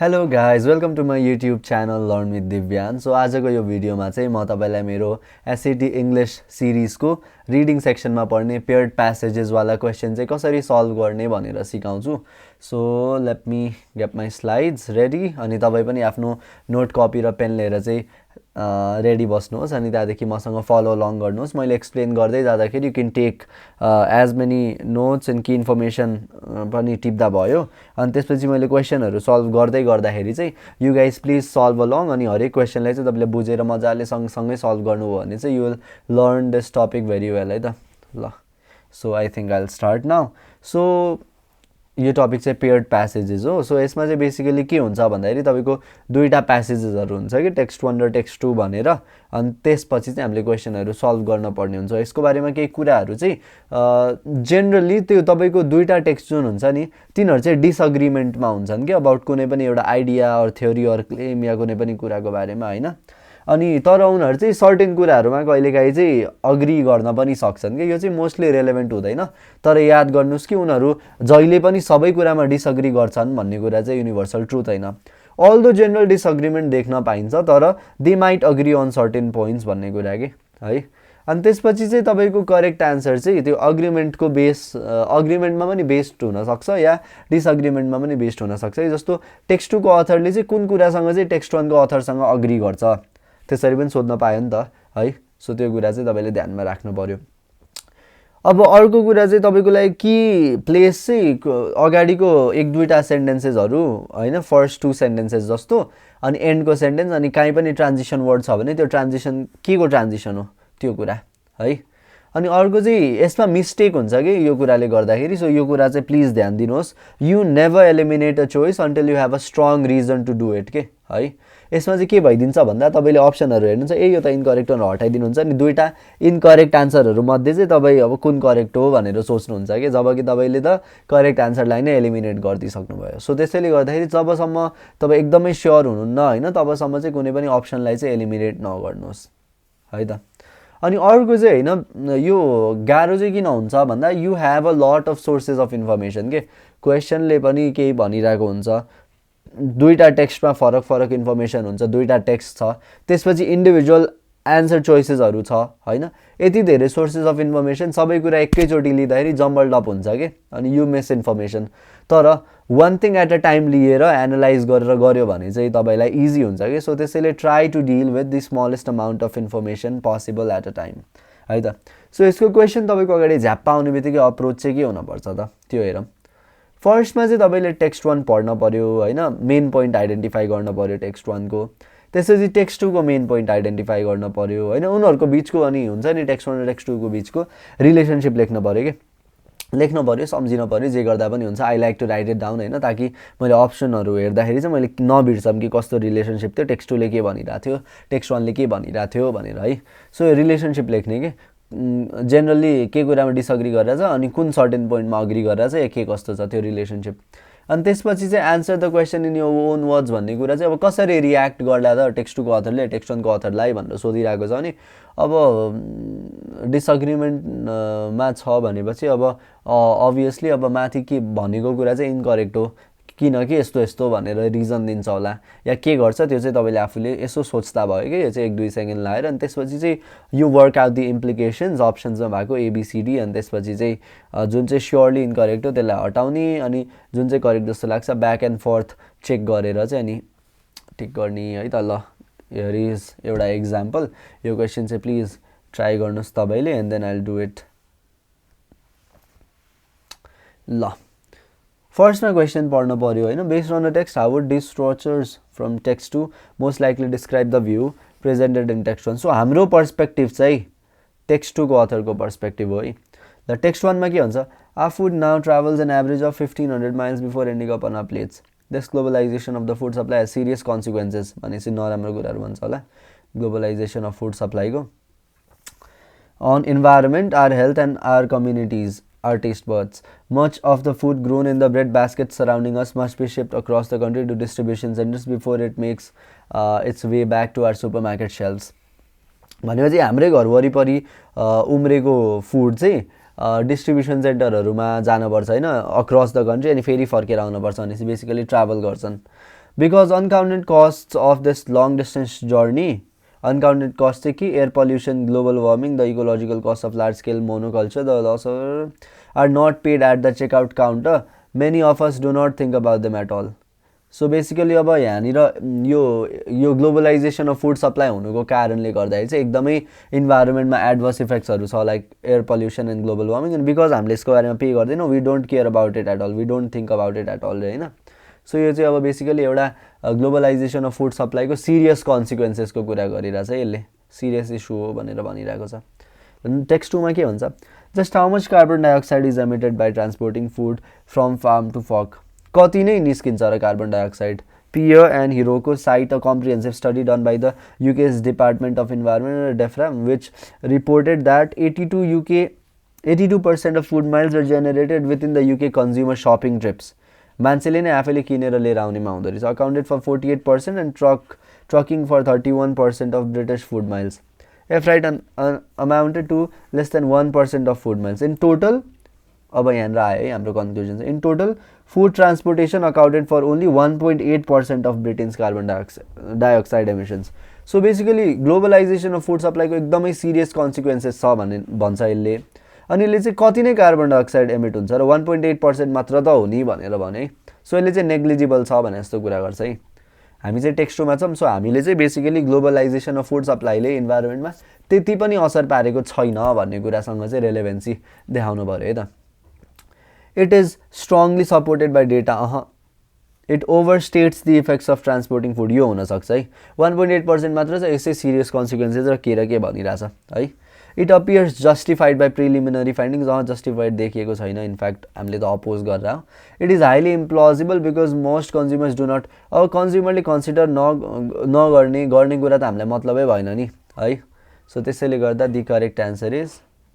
Hello guys, welcome to my YouTube channel Learn With DivYan. So आजको यो भिडियोमा चाहिँ म तपाईलाई मेरो SAT English series को रिडिङ सेक्सनमा पर्ने पेयर्ड प्यासेजेस वाला क्वेशन चाहिँ कसरी सल्भ गर्ने भनेर सिकाउँछु. So let me get my slides ready अनि तपाई पनि आफ्नो नोट कपी र पेन लिएर चाहिँ रेडी बस्नुहोस् अनि त्यहाँदेखि मसँग फलो अलङ गर्नुहोस्. मैले एक्सप्लेन गर्दै जाँदाखेरि you can take as many notes and key information पनि टिप्दा भयो. अनि त्यसपछि मैले क्वेसनहरू सल्भ गर्दै गर्दाखेरि चाहिँ you guys please solve along अनि हरेक क्वेसनलाई चाहिँ तपाईँले बुझेर मजाले सँगसँगै सल्भ गर्नुभयो भने चाहिँ you will learn this topic very well है त. ल so I think I will start now. So यो टपिक चाहिँ पेयर्ड प्यासेजेस हो. सो यसमा चाहिँ बेसिकली के हुन्छ भन्दाखेरि तपाईँको दुईवटा प्यासेजेसहरू हुन्छ कि टेक्स्ट 1 र टेक्स्ट 2 भनेर. अनि त्यसपछि चाहिँ हामीले क्वेसनहरू सल्भ गर्न पर्ने हुन्छ. यसको बारेमा केही कुराहरू चाहिँ जेनरली त्यो तपाईँको दुईवटा टेक्स्ट जुन हुन्छ नि तिनीहरू चाहिँ डिसअग्रिमेन्टमा हुन्छन् कि अबाउट कुनै पनि एउटा idea or theory or claim या कुनै पनि कुराको बारेमा होइन. अनि तर उनीहरू चाहिँ सर्टेन कुराहरूमा कहिलेकाहीँ चाहिँ अग्री गर्न पनि सक्छन् कि यो चाहिँ मोस्टली रेलेभेन्ट हुँदैन. तर याद गर्नुहोस् कि उनीहरू जहिले पनि सबै कुरामा डिसअग्री गर्छन् भन्ने कुरा चाहिँ युनिभर्सल ट्रुथ होइन. अल्दो जेनरल डिसअग्रिमेन्ट देख्न पाइन्छ तर they might agree on certain points भन्ने कुरा कि है. अनि त्यसपछि चाहिँ तपाईँको करेक्ट आन्सर चाहिँ त्यो अग्रिमेन्टको अग्रिमेन्टमा पनि बेस्ड हुनसक्छ या डिसअग्रिमेन्टमा पनि बेस्ड हुनसक्छ. जस्तो टेक्स्ट 2 को अथरले चाहिँ कुन कुरासँग चाहिँ टेक्स्ट 1 को अथरसँग अग्री गर्छ त्यसरी पनि सोध्न पायो नि त है. सो त्यो कुरा चाहिँ तपाईँले ध्यानमा राख्नु पर्यो. अब अर्को कुरा चाहिँ तपाईँको लागि कि प्लेस चाहिँ अगाडिको एक दुईवटा सेन्टेन्सेसहरू होइन फर्स्ट 2 सेन्टेन्सेस जस्तो अनि एन्डको सेन्टेन्स अनि काहीँ पनि ट्रान्जिसन वर्ड छ भने त्यो ट्रान्जिसन के को ट्रान्जिसन हो त्यो कुरा है. अनि अर्को चाहिँ यसमा मिस्टेक हुन्छ कि यो कुराले गर्दाखेरि. सो यो कुरा चाहिँ प्लिज ध्यान दिनुहोस्. You never eliminate a choice until you have a strong reason to do it के है. यसमा चाहिँ के भइदिन्छ भन्दा तपाईँले अप्सनहरू हेर्नुहुन्छ यो त इनकरेक्ट भनेर हटाइदिनुहुन्छ नि दुईवटा इनकरेक्ट आन्सरहरू मध्ये चाहिँ तपाईँ अब कुन करेक्ट हो भनेर सोच्नुहुन्छ कि जबकि तपाईँले त करेक्ट आन्सरलाई नै एलिमिनेट गरिदिइसक्नुभयो. सो त्यसैले गर्दाखेरि जबसम्म तपाईँ एकदमै स्योर हुनुहुन्न होइन तबसम्म चाहिँ कुनै पनि अप्सनलाई चाहिँ एलिमिनेट नगर्नुहोस् है त. अनि अर्को चाहिँ होइन यो गाह्रो चाहिँ किन हुन्छ भन्दा you have a lot of sources of information के क्वेसनले पनि केही भनिरहेको हुन्छ. दुईवटा टेक्स्टमा फरक फरक इन्फर्मेसन हुन्छ दुईवटा टेक्स्ट छ त्यसपछि इन्डिभिजुअल एन्सर चोइसेसहरू छ होइन. यति धेरै सोर्सेस अफ इन्फर्मेसन सबै कुरा एकैचोटि लिँदाखेरि जम्बल्ड अप हुन्छ कि अनि यु मिस इन्फर्मेसन. तर one thing at a time लिएर एनालाइज गरेर गऱ्यो भने चाहिँ तपाईँलाई इजी हुन्छ कि. सो त्यसैले try to deal with the smallest amount of information possible at a time है त. सो यसको क्वेसन तपाईँको अगाडि झ्याप्पा आउने बित्तिकै अप्रोच चाहिँ के हुनुपर्छ त त्यो हेरौँ. फर्स्टमा चाहिँ तपाईँले टेक्स्ट 1 पढ्न पऱ्यो होइन मेन पोइन्ट आइडेन्टिफाई गर्न पऱ्यो टेक्स्ट 1 को. त्यसपछि टेक्स्ट 2 को मेन पोइन्ट आइडेन्टिफाई गर्न पऱ्यो होइन उनीहरूको बिचको अनि हुन्छ नि टेक्स्ट 1 र टेक्स्ट 2 को बिचको रिलेसनसिप लेख्न पऱ्यो कि लेख्न पऱ्यो सम्झिन पऱ्यो जे गर्दा पनि हुन्छ. I like to write it down होइन ताकि मैले अप्सनहरू हेर्दाखेरि चाहिँ मैले नबिर्सम कि कस्तो रिलेसनसिप थियो टेक्स्ट 2 ले के भनिरहेको थियो टेक्स्ट 1 ले के भनिरहेको थियो भनेर है. सो रिलेसनसिप लेख्ने कि जेनरली के कुरामा डिसअग्री गरेर छ अनि कुन सर्टेन पोइन्टमा अग्री गरेर चाहिँ के कस्तो छ त्यो रिलेसनसिप. अनि त्यसपछि चाहिँ answer the question in your own words भन्ने कुरा चाहिँ अब कसरी रियाक्ट गर्दा त टेक्स्ट 2 को अथरले टेक्स्ट 1 को अथरलाई भनेर सोधिरहेको छ नि. अब डिसअग्रिमेन्टमा छ भनेपछि अब अभियसली अब माथि के भनेको कुरा चाहिँ इनकरेक्ट हो किनकि यस्तो यस्तो भनेर रिजन दिन्छ होला या के गर्छ त्यो चाहिँ तपाईँले आफूले यसो सोच्दा भयो कि यो चाहिँ 1-2 सेकेन्ड लाएर अनि त्यसपछि चाहिँ यो वर्क आउट द इम्प्लिकेसन्स अप्सन्समा भएको एबिसिडी अनि त्यसपछि चाहिँ जुन चाहिँ स्योरली इनकरेक्ट हो त्यसलाई हटाउने अनि जुन चाहिँ करेक्ट जस्तो लाग्छ ब्याक एन्ड फोर्थ चेक गरेर चाहिँ अनि टिक गर्ने है त. ल हियर इज एउटा एक्जाम्पल. यो क्वेसन चाहिँ प्लिज ट्राई गर्नुहोस् तपाईँले and then I will do it. ल फर्स्टमा क्वेसन पढ्न पऱ्यो होइन based on the text how would this structures from text 2 most likely describe the view presented in text 1. So हाम्रो पर्सपेक्टिभ चाहिँ टेक्स्ट 2 को अथरको पर्सपेक्टिभ हो है. द टेक्स्ट 1 मा के हुन्छ our food now travels an average of 1500 miles before ending up on our plates. This globalisation of the food supply has serious consequences भनेपछि नराम्रो कुराहरू भन्छ होला ग्लोबलाइजेसन अफ फुड सप्लाईको on environment our health and our communities our taste buds. Much of the food grown in the bread baskets surrounding us must be shipped across the country to distribution centers before it makes its way back to our supermarket shelves. भनेपछि हाम्रै घर वरिपरि उम्रेको food चाहिँ distribution सेन्टरहरूमा जानुपर्छ होइन across the country अनि फेरि फर्केर आउनुपर्छ भनेपछि बेसिकली ट्राभल गर्छन्. Because uncounted cost of this long distance journey, uncounted cost चाहिँ कि air pollution, global warming, the ecological cost of large scale monoculture, the loss are not paid at the checkout counter, many of us do not think about them at all. So basically अब यहाँनिर यो globalisation of food supply हुनुको कारणले गर्दाखेरि चाहिँ एकदमै इन्भाइरोमेन्टमा adverse इफेक्ट्सहरू छ, like air pollution and global warming. And because हामीले यसको बारेमा पे गर्दैनौँ, we don't care about it at all, we don't think about it at all, होइन. सो यो चाहिँ अब बेसिकली एउटा ग्लोबलाइजेसन अफ फुड सप्लाईको सिरियस कन्सिक्वेन्सेसको कुरा गरिरहेछ, यसले सिरियस इस्यु हो भनेर भनिरहेको छ. टेक्स्ट 2 मा के भन्छ, just how much carbon dioxide is emitted by transporting food from farm to fork. कति नै निस्किन्छ र carbon dioxide. Pierre and Hiroko cite a comprehensive study done by the UK's department of environment Defra which reported that 82% of food miles are generated within the UK consumer shopping trips. मान्छेले नै आफैले किनेर लिएर आउनेमा हुँदो रहेछ. Accounted for 48% and trucking for 31% of British food miles. Air freight amounted to less than 1% of food miles. In total, अब यहाँनिर आयो है हाम्रो कन्क्लुजन चाहिँ, in total food transportation accounted for only 1.8% of Britain's carbon dioxide emissions. So basically globalisation of food सप्लाईको एकदमै serious consequences छ भन्ने भन्छ यसले. अनि यसले चाहिँ कति नै कार्बन डाइअक्साइड एमिट हुन्छ र 1.8% मात्र त हो नि भनेर भने. सो यसले चाहिँ नेग्लिजिबल छ भने जस्तो कुरा गर्छ है. हामी चाहिँ टेक्स्ट 2 मा छौँ. सो हामीले चाहिँ बेसिकली ग्लोबलाइजेसन अफ फुड सप्लाईले इन्भाइरोमेन्टमा त्यति पनि असर पारेको छैन भन्ने कुरासँग चाहिँ रेलेभेन्सी देखाउनु पऱ्यो है त. It is strongly supported by data. It overstates the effects of transporting food. यो हुन सक्छ है. 1.8% मात्र चाहिँ यसै सिरियस कन्सिक्वेन्सेस र के भनिरहेछ है. It appears justified by preliminary findings. Justified देखिएको छैन, इनफ्याक्ट हामीले त अपोज गरेर. It is highly implausible because most consumers do not. अब कन्ज्युमरले कन्सिडर गर्ने कुरा त हामीलाई मतलबै भएन नि है. सो त्यसैले गर्दा the correct answer is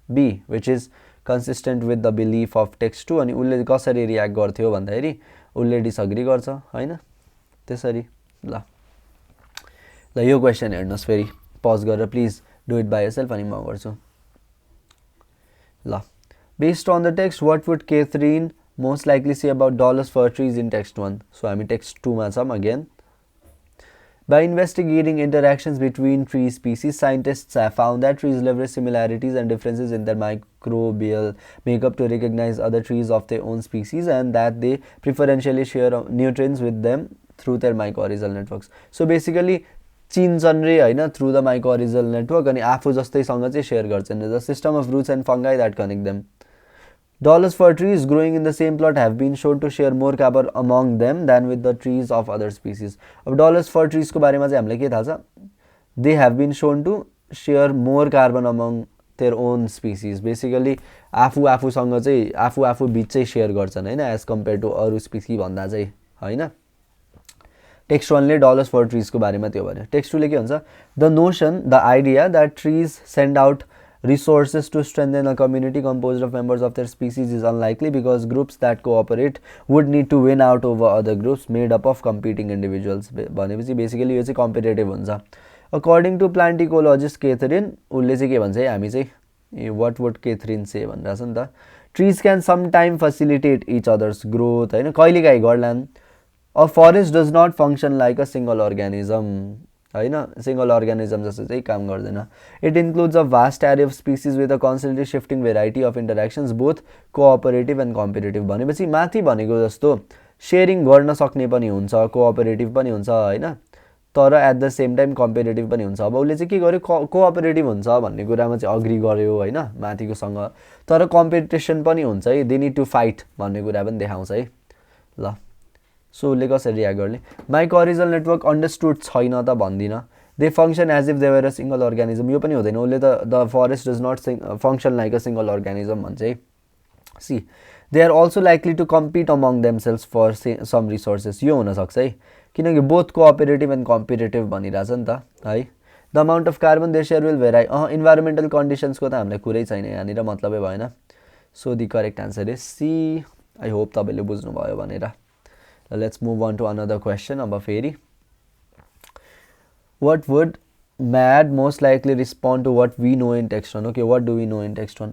B, which is consistent with the belief of text 2. अनि उसले कसरी रियाक्ट गर्थ्यो भन्दाखेरि उसले डिसअग्री गर्छ होइन, त्यसरी. ल यो क्वेसन हेर्नुहोस् फेरि, पज गरेर please do it by yourself अनि म गर्छु. ल, based on the text what would Katherine most likely say about dollars for trees in text 1. So हामी टेक्स्ट 2 मा छौँ again. By investigating interactions between tree species, scientists have found that trees leverage similarities and differences in their microbial makeup to recognize other trees of their own species, and that they preferentially share nutrients with them through their mycorrhizal networks. So basically, चिन्छन् रे होइन through the mycorrhizal network, अनि आफू जस्तैसँग चाहिँ share गर्छन्. The system of roots and fungi that connect them. Dollars for trees growing in the same plot have been shown to share more carbon among them than with the trees of other species. अब dollars for trees को बारेमा चाहिँ हामीलाई के थाहा छ? They have been shown to share more carbon among their own species. Basically आफूसँग चाहिँ आफू बिच चाहिँ सेयर गर्छन् होइन, एज कम्पेयर टु अरू स्पिसी भन्दा चाहिँ होइन. टेक्स्ट 1 ले डलर्स फर ट्रिज को बारेमा त्यो भन्यो. टेक्स्ट 2 ले के भन्छ, the notion, the idea that trees send out resources to strengthen a community composed of members of their species is unlikely because groups that cooperate would need to win out over other groups made up of competing individuals. भनेपछि basically यो चाहिँ competitive हुन्छ. According to plant ecologist Katherine, उसले चाहिँ के भन्छ है, हामी चाहिँ वाट वुड केथरिन से भनिरहेछ नि त. Trees can some time facilitate each others growth होइन, कहिलेकाहीँ गर्लान्. A forest does not function like a single organism होइन, सिङ्गल अर्ग्यानिजम जस्तो चाहिँ काम गर्दैन. It includes a vast array of species with a constantly shifting variety of interactions both cooperative and competitive. भनेपछि माथि भनेको जस्तो सेयरिङ गर्न सक्ने पनि हुन्छ, कोअपरेटिभ पनि हुन्छ होइन, तर at the same time competitive पनि हुन्छ. अब उसले चाहिँ के गर्यो, कोअपरेटिभ हुन्छ भन्ने कुरामा चाहिँ अग्री गर्यो होइन माथिकोसँग, तर कम्पिटिसन पनि हुन्छ है, दे निड टु फाइट भन्ने कुरा पनि देखाउँछ है. ल, सो उसले कसरी रियाक्ट गर्ने, माइकोरिजल नेटवर्क अन्डरस्टुड छैन त भन्दिनँ. They function as if they were a single organism, यो पनि हुँदैन. उसले त the forest does not function like a single organism भन्छ है. See, they are also likely to compete among themselves for some resources. यो हुनसक्छ है, किनकि बोथ कोअपरेटिभ एन्ड कम्पिटेटिभ भनिरहेछ नि त है. The amount of carbon they share will vary. Environmental कन्डिसन्सको त हामीलाई कुरै छैन यहाँनिर, मतलबै भएन. So the correct answer is C. I hope तपाईँले बुझ्नुभयो भनेर. Let's move on to another question. अब फेरि, what would MAD most likely respond to what we know in text 1? Okay, what do we know in text 1?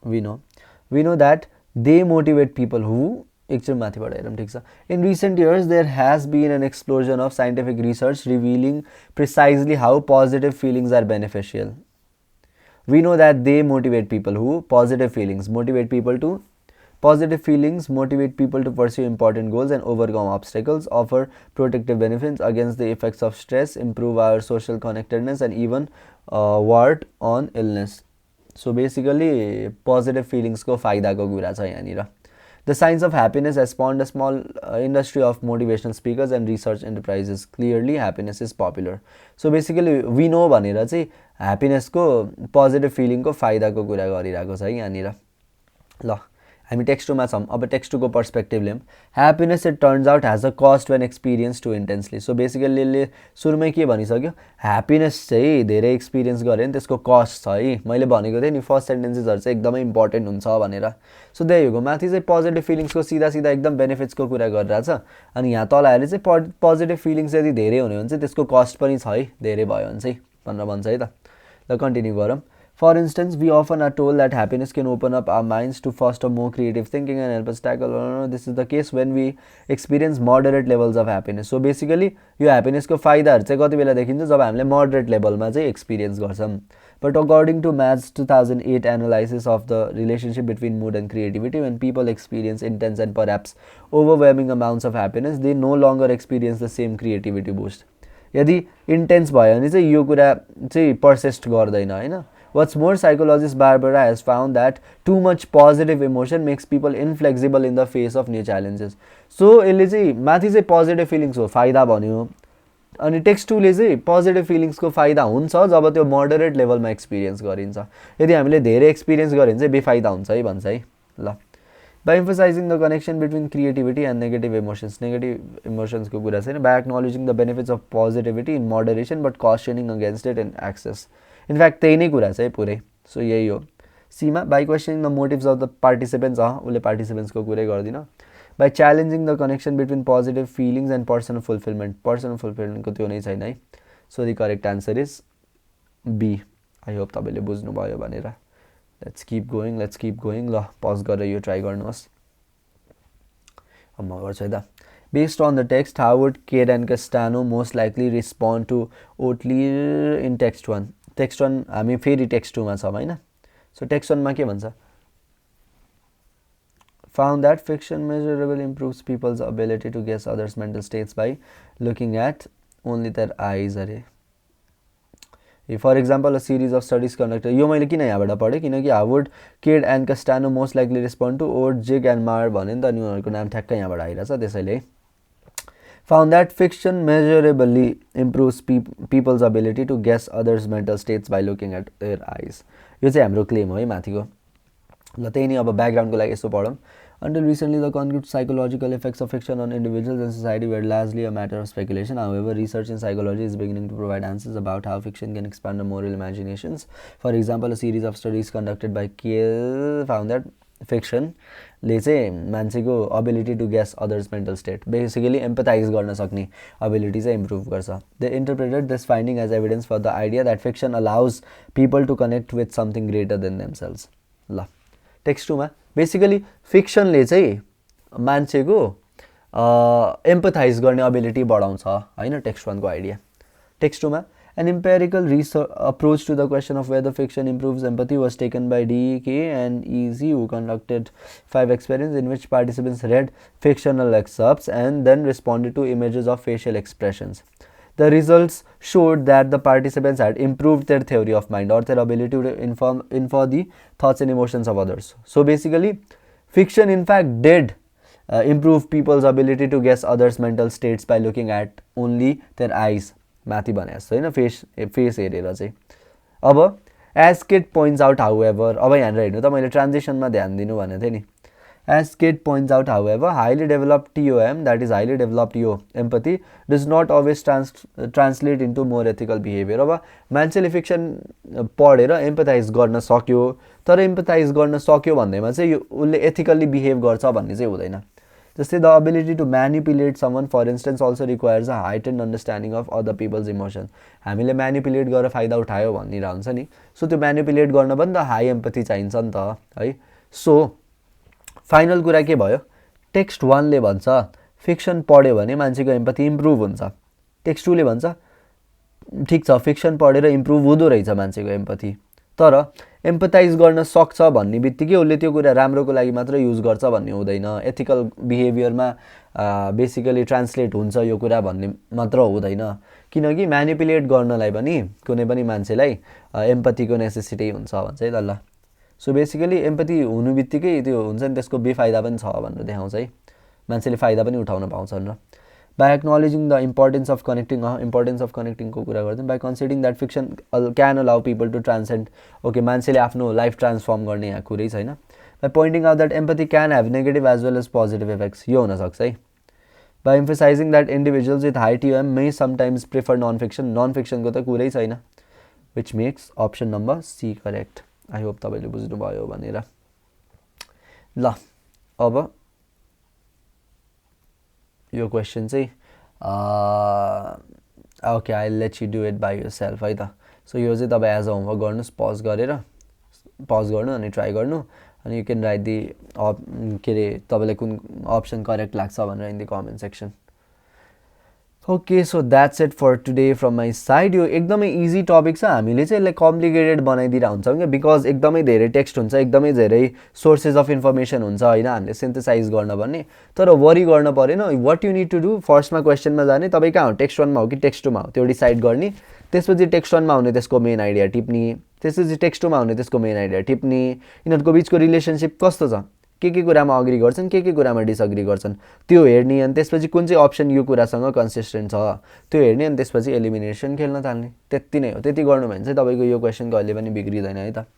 We know that they motivate people who एकचोटि माथिबाट हेरौँ ठिक छ in recent years there has been an explosion of scientific research revealing precisely how positive feelings are beneficial we know that they motivate people who positive feelings motivate people to pursue important goals and overcome obstacles, offer protective benefits against the effects of stress, improve our social connectedness and even ward on illness. So basically positive feelings ko फाइदा को कुरा छ यहाँनिर. The science of happiness has spawned a small industry of motivational speakers and research enterprises. Clearly, happiness is popular. So basically, we know भनेर चाहिँ happiness को positive feeling को फाइदा को कुरा गरिरहेको छ यहाँनिर. ल हामी टेक्स्ट 2 मा छौं. अब टेक्स्ट 2 को पर्सपेक्टिभ लियौं. Happiness it turns out has a cost when experience too intensely. So basically यसले सुरुमै के भनिसक्यो ह्याप्पीनेस चाहिँ धेरै एक्सपीरियन्स गरे नि त्यसको कस्ट छ है. मैले भनेको थिएँ नि फर्स्ट सेन्टेन्सेसहरु चाहिँ एकदमै इम्पोर्टेन्ट हुन्छ भनेर. So there you go. माथि चाहिँ पोजिटिभ फिलिङ्सको सीधा सीधा एकदम बेनिफिट्सको कुरा गरिरहेछ अनि यहाँ तल आएर चाहिँ पोजिटिभ फिलिङ्स यदि धेरै हुने भने चाहिँ त्यसको कस्ट पनि छ है. धेरै भयो भने चाहिँ भनेर भन्छ है त. ल कन्टिन्यू गरौँ. For instance, we often are told that happiness can open up our minds to foster more creative thinking and help us tackle. This is the case when we experience moderate levels of happiness. So basically, यो happiness को फाइदाहरु चाहिँ कति बेला देखिन्छ जब हामीले moderate level मा चाहिँ experience गर्छौं. But according to Math's 2008 analysis of the relationship between mood and creativity, when people experience intense and perhaps overwhelming amounts of happiness, they no longer experience the same creativity boost. यदि intense भयो भने चाहिँ यो कुरा चाहिँ persist गर्दैन हैन. What's more, psychologist Barbara has found that too much positive emotion makes people inflexible in the face of new challenges. So, यसले चाहिँ माथि चाहिँ positive feelings हो फाइदा भन्यो अनि टेक्स्ट 2 ले चाहिँ पोजिटिभ फिलिङ्स को फाइदा हुन्छ जब त्यो मोडरेट लेभलमा एक्सपिरियन्स गरिन्छ. यदि हामीले धेरै एक्सपिरियन्स गर्यो भने चाहिँ बेफाइदा हुन्छ है भन्छ है. ल by emphasizing the connection between creativity and negative emotions को कुरा छैन. By acknowledging the benefits of positivity in moderation but cautioning against it in excess. In fact त्यही नै कुरा चाहिँ पुरै. सो यही हो. सीमा by questioning the motives of the participants उले participants को कुरै गर्दिन. By challenging the connection between positive feelings and personal fulfillment को त्यो नै छैन है. So the correct answer is B. I hope तपाईले बुझ्नु भयो भनेर. Let's keep going. ल पज गरेर यो ट्राई गर्नुहोस्. अब म गर्छु है त. Based on the text, how would Kate and Castano most likely respond to Oatly in text 1? Text 1 हामी फेरि text 2 मा छौं हैन. So text 1 मा के भन्छ? Found that fiction measurably improves people's ability to guess others' mental states by looking at only their eyes. अरे For example, a series of studies conducted. यो मैले किन यहाँबाट पढे किनकि how would Kate and Castano most likely respond to Oat, Jig and Mar भने नि त अनि उनीहरुको नाम ठ्याक्कै यहाँबाट आइराछ त्यसैले. Found that fiction measurably improves people's ability to guess others' mental states by looking at their eyes. यो चाहिँ हाम्रो क्लेम हो है माथिको. ल त्यही नै अब ब्याकग्राउन्डको लागि यसो पढौँ. Until recently, the concrete psychological effects of fiction on individuals and society were largely a matter of speculation. However, research in psychology is beginning to provide answers about how fiction can expand our moral imaginations. For example, a series of studies conducted by Kiel found that fiction ले चाहिँ मान्छेको ability to guess others' mental state, basically empathize गर्न सक्ने ability चाहिँ improve गर्छ. They interpreted this finding as evidence for the idea that fiction allows people to connect with something greater than themselves. ल text 2 मा basically फिक्सनले चाहिँ मान्छेको empathise गर्ने ability बढाउँछ हैन. टेक्स्ट 1 को आइडिया. टेक्स्ट 2 मा an empirical research approach to the question of whether fiction improves empathy was taken by D.K. and E.Z. who conducted 5 experiments in which participants read fictional excerpts and then responded to images of facial expressions. The results showed that the participants had improved their theory of mind or their ability to inform the thoughts and emotions of others. So basically, fiction in fact did improve people's ability to guess others' mental states by looking at only their eyes. माथि भने जस्तो हैन face हेरेर चाहिँ. अब as Kate points out, however, अब यहाँनिर हेर्नु त मैले ट्रान्जिसनमा ध्यान दिनु भनेको थिएँ नि. As Kate points out, however, highly developed TOM, that is highly developed empathy, does not always translate into more ethical behavior. अब मान्छेले फिक्सन पढेर एम्पथाइज गर्न सक्यो तर एम्पथाइज गर्न सक्यो भन्दैमा चाहिँ यो उले एथिकली बिहेभ गर्छ भन्ने चाहिँ हुँदैन. जस्तै the ability to manipulate someone, for instance, also requires a heightened understanding of other people's emotions. हामीले म्यानिपुलेट गरेर फाइदा उठायो भन्निरा हुन्छ नि. सो त्यो म्यानिपुलेट गर्न पनि त हाई एम्पथी चाहिन्छ नि त है. सो फाइनल कुरा के भयो टेक्स्ट 1 ले भन्छ फिक्सन पढ्यो भने मान्छेको एम्पथी इम्प्रुभ हुन्छ, टेक्स्ट 2 ले भन्छ ठिक छ फिक्सन पढेर इम्प्रुभ हुँदो रहेछ मान्छेको एम्पथी, तर एम्पथाइज गर्न सक्छ भन्ने बित्तिकै उसले त्यो कुरा राम्रोको लागि मात्र युज गर्छ भन्ने हुँदैन, एथिकल बिहेभियरमा बेसिकली ट्रान्सलेट हुन्छ यो कुरा भन्ने मात्र हुँदैन, किनकि म्यानिपुलेट गर्नलाई पनि कुनै पनि मान्छेलाई एम्पथीको नेसेसिटी हुन्छ भन्छ है त ल। सो बेसिकली एम्पथी हुनु बित्तिकै त्यो हुन्छ नि त्यसको बेफाइदा पनि छ भनेर देखाउँछ है, मान्छेले फाइदा पनि उठाउन पाउँछन् र। By acknowledging the importance of connecting, को कुरा गर्छन्, by considering that fiction can allow people to transcend, okay मान्छेले आफ्नो लाइफ ट्रान्सफर्म गर्ने यहाँ कुरै छैन, by pointing out that empathy can have negative as well as positive effects, यो हुन सक्छ है, by emphasizing that individuals with high TOM may sometimes prefer non-fiction, non-fiction को त कुरै छैन, which makes option number C correct. I hope तपाईले बुझ्नुभयो भनेर। ल अब यो क्वेसन चाहिँ okay I let you do it by yourself है त। सो यो चाहिँ तपाईँ एज अ होमवर्क गर्नुहोस्, पज गर्नु अनि ट्राई गर्नु, अनि यु क्यान राइट दि के अरे तपाईँलाई कुन अप्सन करेक्ट लाग्छ भनेर in the comment section. Okay so that's it for today from my side. यो एकदमै इजी टपिक छ, हामीले चाहिँ यसलाई कम्प्लिकेटेड बनाइदिएर हुन्छौँ क्या, बिकज एकदमै धेरै टेक्स्ट हुन्छ, एकदमै धेरै सोर्सेस अफ इन्फर्मेसन हुन्छ होइन, हामीले सिन्थेसाइज गर्न पर्ने, तर वरी गर्न परेन। What you need to do, फर्स्टमा क्वेसनमा जाने, तपाईँ कहाँ हो टेक्स्ट 1 मा हो कि टेक्स्ट 2 मा हो त्यो डिसाइड गर्ने, त्यसपछि टेक्स्ट 1 मा हुने त्यसको मेन आइडिया टिप्ने, त्यसपछि टेक्स्ट 2 मा हुने त्यसको मेन आइडिया टिप्ने, यिनीहरूको बिचको रिलेसनसिप कस्तो छ, के कुरामा अग्री गर्छन् के कुरामा डिसअग्री गर्छन् त्यो हेर्ने, अनि त्यसपछि कुन चाहिँ अप्सन यो कुरासँग कन्सिस्टेन्ट छ त्यो हेर्ने, अनि त्यसपछि एलिमिनेसन खेल्न थाल्ने, त्यति नै हो। त्यति गर्नु भने चाहिँ तपाईँको यो क्वेसन कहिले पनि बिग्रिँदैन है त।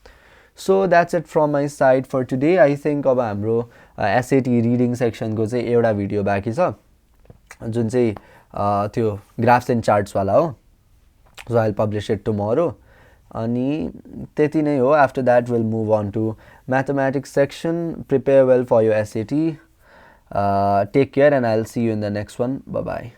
So that's it from my side for today. I think अब हाम्रो एसएटी रिडिङ सेक्सनको चाहिँ एउटा भिडियो बाँकी छ जुन चाहिँ त्यो ग्राफ्स एन्ड चार्ट्सवाला हो, so I will publish it tomorrow, अनि त्यति नै हो। After that will move on to mathematics section. Prepare well for your SAT, take care and I will see you in the next one, bye by.